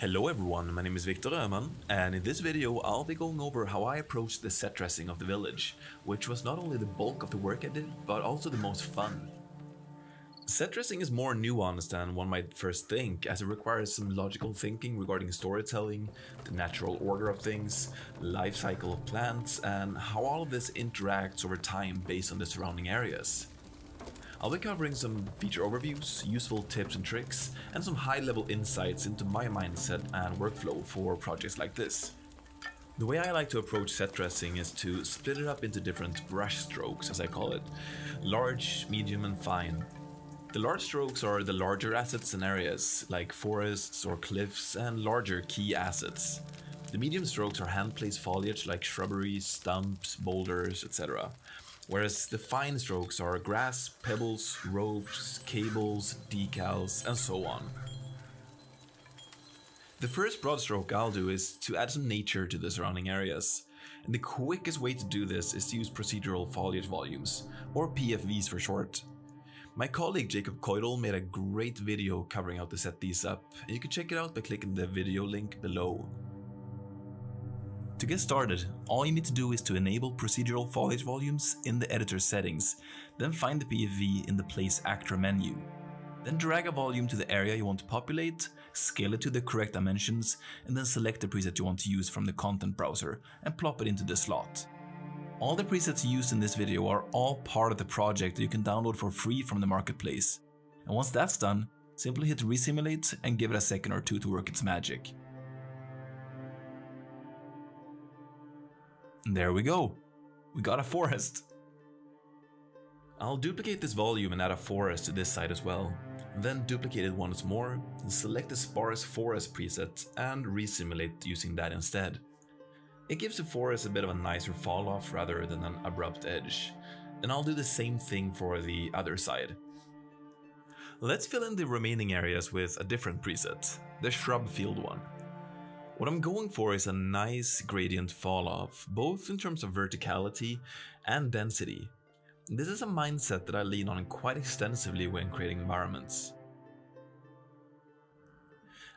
Hello everyone, my name is Victor Öhman, and in this video I'll be going over how I approached the set dressing of the village, which was not only the bulk of the work I did, but also the most fun. Set dressing is more nuanced than one might first think, as it requires some logical thinking regarding storytelling, the natural order of things, life cycle of plants, and how all of this interacts over time based on the surrounding areas. I'll be covering some feature overviews, useful tips and tricks, and some high-level insights into my mindset and workflow for projects like this. The way I like to approach set dressing is to split it up into different brush strokes, as I call it: large, medium, and fine. The large strokes are the larger assets and areas, like forests or cliffs, and larger key assets. The medium strokes are hand-placed foliage like shrubberies, stumps, boulders, etc. Whereas the fine strokes are grass, pebbles, ropes, cables, decals, and so on. The first broad stroke I'll do is to add some nature to the surrounding areas. And the quickest way to do this is to use procedural foliage volumes, or PFVs for short. My colleague Jacob Koidel made a great video covering how to set these up, and you can check it out by clicking the video link below. To get started, all you need to do is to enable procedural foliage volumes in the editor settings, then find the PFV in the Place Actor menu. Then drag a volume to the area you want to populate, scale it to the correct dimensions, and then select the preset you want to use from the content browser and plop it into the slot. All the presets used in this video are all part of the project that you can download for free from the marketplace. And once that's done, simply hit Resimulate and give it a second or two to work its magic. And there we go, we got a forest. I'll duplicate this volume and add a forest to this side as well, then duplicate it once more, and select the sparse forest preset and resimulate using that instead. It gives the forest a bit of a nicer fall off rather than an abrupt edge, and I'll do the same thing for the other side. Let's fill in the remaining areas with a different preset, the shrub field one. What I'm going for is a nice gradient fall off, both in terms of verticality and density. This is a mindset that I lean on quite extensively when creating environments.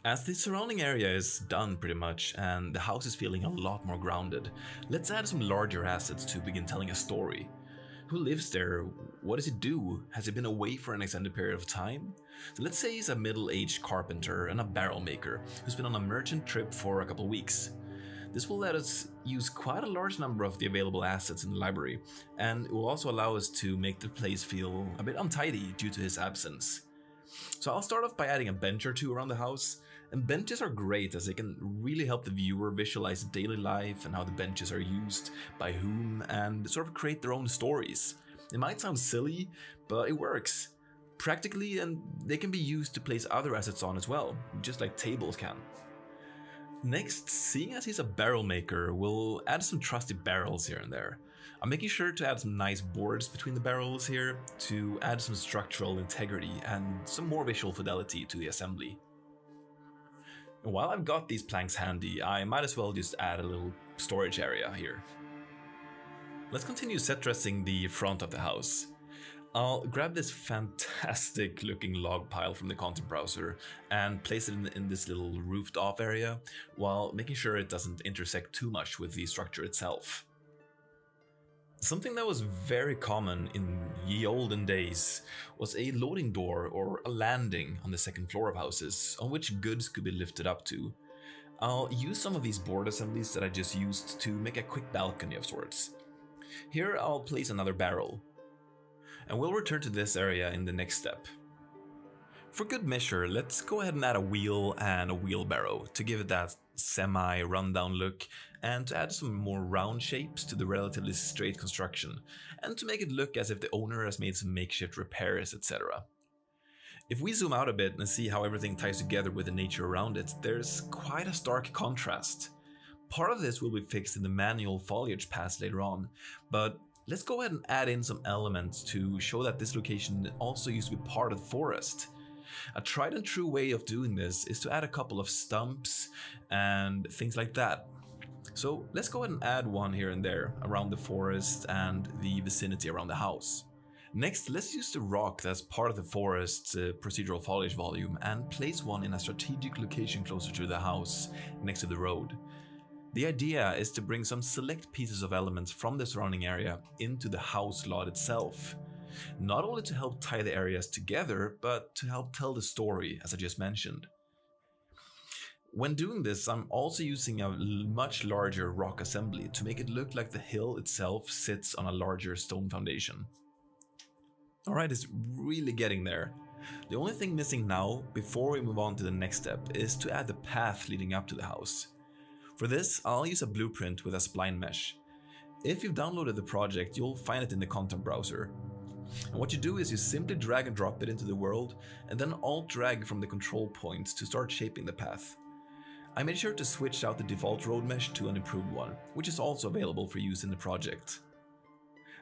As the surrounding area is done pretty much and the house is feeling a lot more grounded, let's add some larger assets to begin telling a story. Who lives there? What does he do? Has he been away for an extended period of time? So let's say he's a middle-aged carpenter and a barrel maker who's been on a merchant trip for a couple weeks. This will let us use quite a large number of the available assets in the library, and it will also allow us to make the place feel a bit untidy due to his absence. So I'll start off by adding a bench or two around the house, and benches are great as they can really help the viewer visualize daily life and how the benches are used, by whom, and sort of create their own stories. It might sound silly, but it works practically, and they can be used to place other assets on as well, just like tables can. Next, seeing as he's a barrel maker, we'll add some trusty barrels here and there. I'm making sure to add some nice boards between the barrels here to add some structural integrity and some more visual fidelity to the assembly. And while I've got these planks handy, I might as well just add a little storage area here. Let's continue set dressing the front of the house. I'll grab this fantastic looking log pile from the content browser and place it in this little roofed off area, while making sure it doesn't intersect too much with the structure itself. Something that was very common in ye olden days was a loading door or a landing on the second floor of houses on which goods could be lifted up to. I'll use some of these board assemblies that I just used to make a quick balcony of sorts. Here I'll place another barrel, and we'll return to this area in the next step. For good measure, let's go ahead and add a wheel and a wheelbarrow to give it that semi-rundown look and to add some more round shapes to the relatively straight construction, and to make it look as if the owner has made some makeshift repairs, etc. If we zoom out a bit and see how everything ties together with the nature around it, there's quite a stark contrast. Part of this will be fixed in the manual foliage pass later on, but let's go ahead and add in some elements to show that this location also used to be part of the forest. A tried and true way of doing this is to add a couple of stumps and things like that. So let's go ahead and add one here and there around the forest and the vicinity around the house. Next, let's use the rock that's part of the forest's procedural foliage volume and place one in a strategic location closer to the house, next to the road. The idea is to bring some select pieces of elements from the surrounding area into the house lot itself. Not only to help tie the areas together, but to help tell the story, as I just mentioned. When doing this, I'm also using a much larger rock assembly to make it look like the hill itself sits on a larger stone foundation. Alright, it's really getting there. The only thing missing now, before we move on to the next step, is to add the path leading up to the house. For this, I'll use a blueprint with a spline mesh. If you've downloaded the project, you'll find it in the content browser. And what you do is you simply drag and drop it into the world, and then alt-drag from the control points to start shaping the path. I made sure to switch out the default road mesh to an improved one, which is also available for use in the project.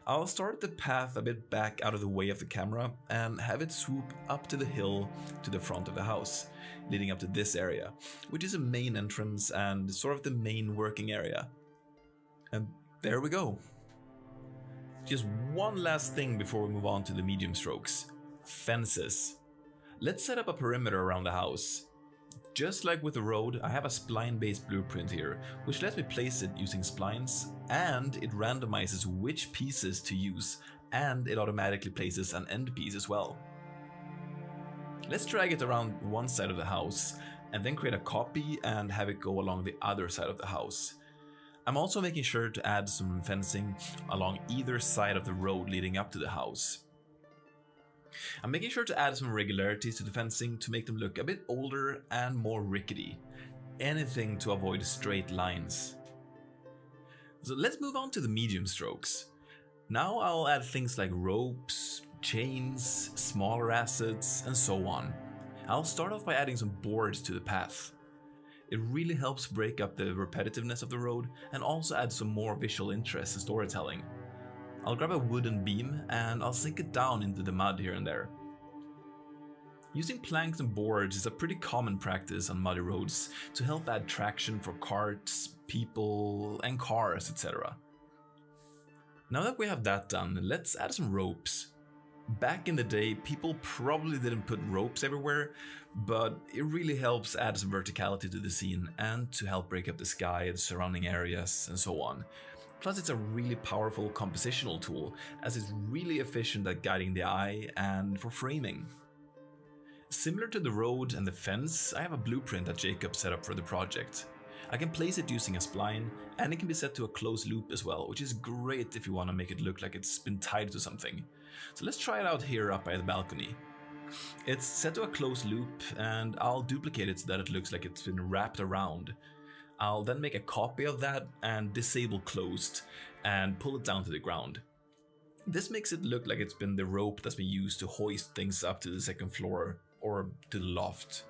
I'll start the path a bit back out of the way of the camera and have it swoop up to the hill to the front of the house, leading up to this area, which is a main entrance and sort of the main working area. And there we go. Just one last thing before we move on to the medium strokes. Fences. Let's set up a perimeter around the house. Just like with the road, I have a spline-based blueprint here, which lets me place it using splines, and it randomizes which pieces to use, and it automatically places an end piece as well. Let's drag it around one side of the house, and then create a copy and have it go along the other side of the house. I'm also making sure to add some fencing along either side of the road leading up to the house. I'm making sure to add some regularities to the fencing to make them look a bit older and more rickety. Anything to avoid straight lines. So let's move on to the medium strokes. Now I'll add things like ropes, chains, smaller assets, and so on. I'll start off by adding some boards to the path. It really helps break up the repetitiveness of the road and also add some more visual interest and storytelling. I'll grab a wooden beam and I'll sink it down into the mud here and there. Using planks and boards is a pretty common practice on muddy roads to help add traction for carts, people, and cars, etc. Now that we have that done, let's add some ropes. Back in the day, people probably didn't put ropes everywhere, but it really helps add some verticality to the scene and to help break up the sky, the surrounding areas, and so on. Plus, it's a really powerful compositional tool, as it's really efficient at guiding the eye and for framing. Similar to the road and the fence, I have a blueprint that Jacob set up for the project. I can place it using a spline, and it can be set to a closed loop as well, which is great if you want to make it look like it's been tied to something. So let's try it out here up by the balcony. It's set to a closed loop, and I'll duplicate it so that it looks like it's been wrapped around. I'll then make a copy of that and disable closed and pull it down to the ground. This makes it look like it's been the rope that's been used to hoist things up to the second floor or to the loft.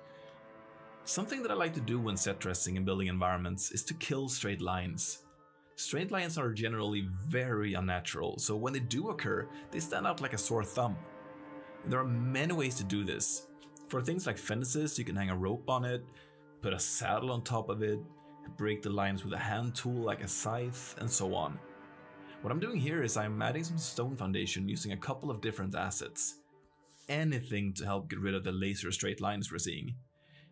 Something that I like to do when set dressing in building environments is to kill straight lines. Straight lines are generally very unnatural, so when they do occur, they stand out like a sore thumb. There are many ways to do this. For things like fences, you can hang a rope on it, put a saddle on top of it, break the lines with a hand tool like a scythe, and so on. What I'm doing here is I'm adding some stone foundation using a couple of different assets. Anything to help get rid of the laser straight lines we're seeing.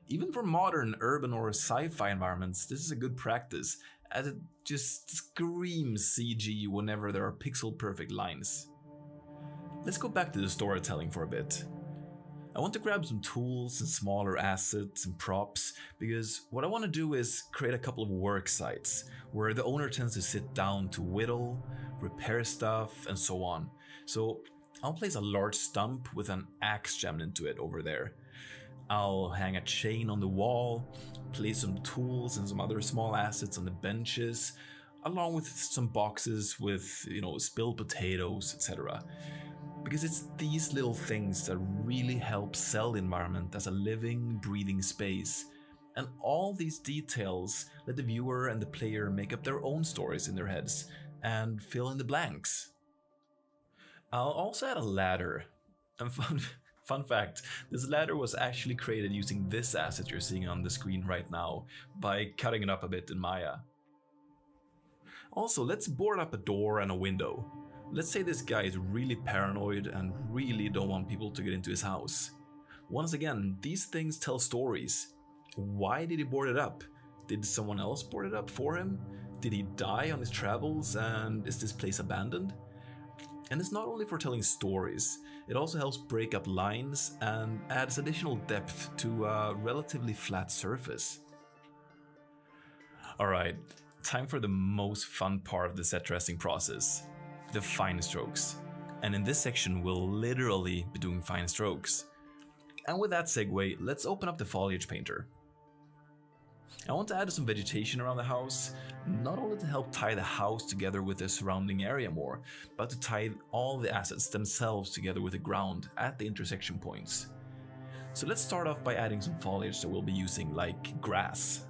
Even for modern urban or sci-fi environments, this is a good practice, as it just screams CG whenever there are pixel perfect lines. Let's go back to the storytelling for a bit. I want to grab some tools and smaller assets and props, because what I want to do is create a couple of work sites where the owner tends to sit down to whittle, repair stuff, and so on. So I'll place a large stump with an axe jammed into it over there. I'll hang a chain on the wall, place some tools and some other small assets on the benches, along with some boxes with, spilled potatoes, etc. Because it's these little things that really help sell the environment as a living, breathing space. And all these details let the viewer and the player make up their own stories in their heads and fill in the blanks. I'll also add a ladder. And fun fact, this ladder was actually created using this asset you're seeing on the screen right now by cutting it up a bit in Maya. Also, let's board up a door and a window. Let's say this guy is really paranoid and really don't want people to get into his house. Once again, these things tell stories. Why did he board it up? Did someone else board it up for him? Did he die on his travels, and is this place abandoned? And it's not only for telling stories, it also helps break up lines and adds additional depth to a relatively flat surface. Alright, time for the most fun part of the set dressing process, the fine strokes. And in this section we'll literally be doing fine strokes. And with that segue, let's open up the foliage painter. I want to add some vegetation around the house, not only to help tie the house together with the surrounding area more, but to tie all the assets themselves together with the ground at the intersection points. So let's start off by adding some foliage that we'll be using, like grass.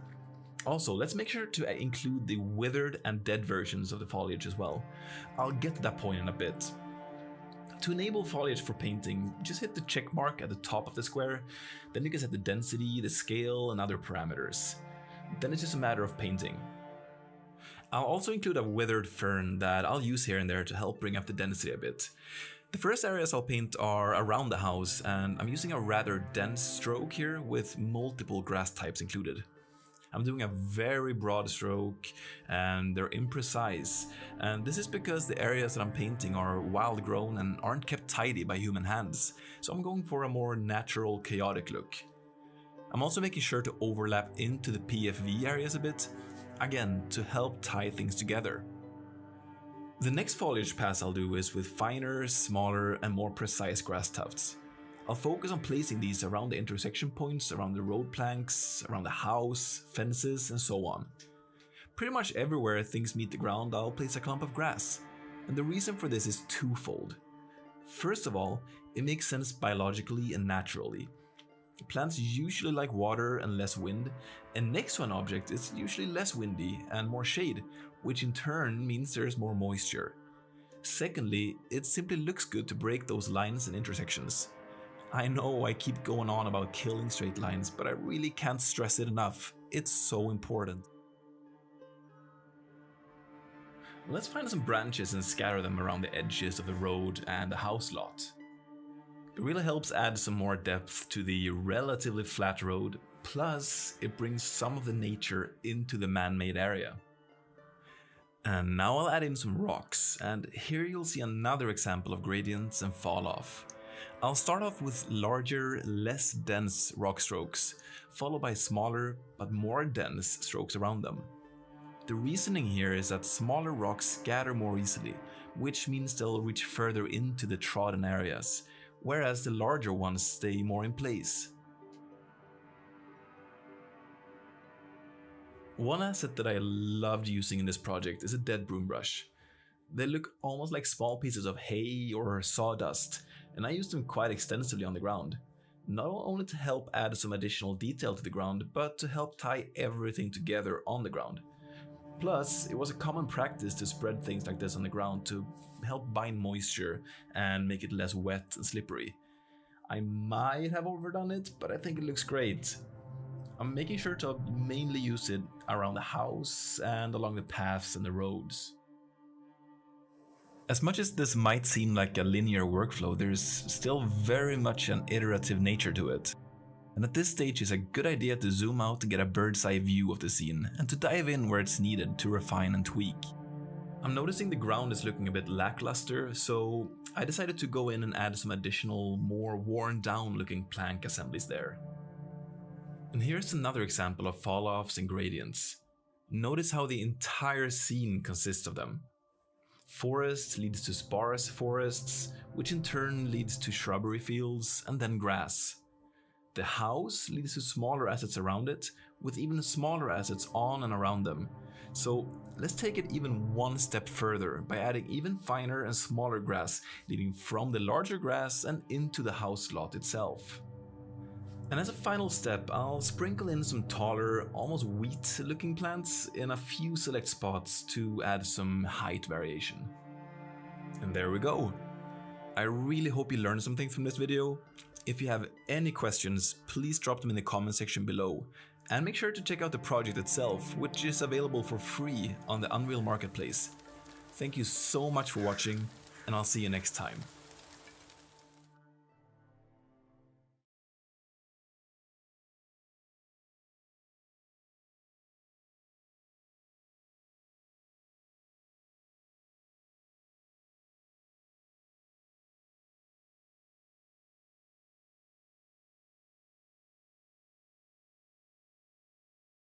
Also, let's make sure to include the withered and dead versions of the foliage as well. I'll get to that point in a bit. To enable foliage for painting, just hit the check mark at the top of the square, then you can set the density, the scale, and other parameters. Then it's just a matter of painting. I'll also include a withered fern that I'll use here and there to help bring up the density a bit. The first areas I'll paint are around the house, and I'm using a rather dense stroke here with multiple grass types included. I'm doing a very broad stroke and they're imprecise, and this is because the areas that I'm painting are wild grown and aren't kept tidy by human hands, so I'm going for a more natural, chaotic look. I'm also making sure to overlap into the PFV areas a bit, again to help tie things together. The next foliage pass I'll do is with finer, smaller and more precise grass tufts. I'll focus on placing these around the intersection points, around the road planks, around the house, fences and so on. Pretty much everywhere things meet the ground I'll place a clump of grass, and the reason for this is twofold. First of all, it makes sense biologically and naturally. Plants usually like water and less wind, and next to an object it's usually less windy and more shade, which in turn means there's more moisture. Secondly, it simply looks good to break those lines and intersections. I know I keep going on about killing straight lines, but I really can't stress it enough. It's so important. Let's find some branches and scatter them around the edges of the road and the house lot. It really helps add some more depth to the relatively flat road, plus it brings some of the nature into the man-made area. And now I'll add in some rocks, and here you'll see another example of gradients and fall off. I'll start off with larger, less dense rock strokes, followed by smaller but more dense strokes around them. The reasoning here is that smaller rocks scatter more easily, which means they'll reach further into the trodden areas, whereas the larger ones stay more in place. One asset that I loved using in this project is a dead broom brush. They look almost like small pieces of hay or sawdust, and I used them quite extensively on the ground. Not only to help add some additional detail to the ground, but to help tie everything together on the ground. Plus, it was a common practice to spread things like this on the ground to help bind moisture and make it less wet and slippery. I might have overdone it, but I think it looks great. I'm making sure to mainly use it around the house and along the paths and the roads. As much as this might seem like a linear workflow, there's still very much an iterative nature to it. And at this stage it's a good idea to zoom out to get a bird's eye view of the scene and to dive in where it's needed to refine and tweak. I'm noticing the ground is looking a bit lackluster, so I decided to go in and add some additional, more worn down looking plank assemblies there. And here's another example of fall-offs and gradients. Notice how the entire scene consists of them. Forest leads to sparse forests, which in turn leads to shrubbery fields and then grass. The house leads to smaller assets around it, with even smaller assets on and around them. So let's take it even one step further by adding even finer and smaller grass leading from the larger grass and into the house lot itself. And as a final step, I'll sprinkle in some taller, almost wheat looking plants in a few select spots to add some height variation. And there we go. I really hope you learned something from this video. If you have any questions, please drop them in the comment section below. And make sure to check out the project itself, which is available for free on the Unreal Marketplace. Thank you so much for watching. and I'll see you next time.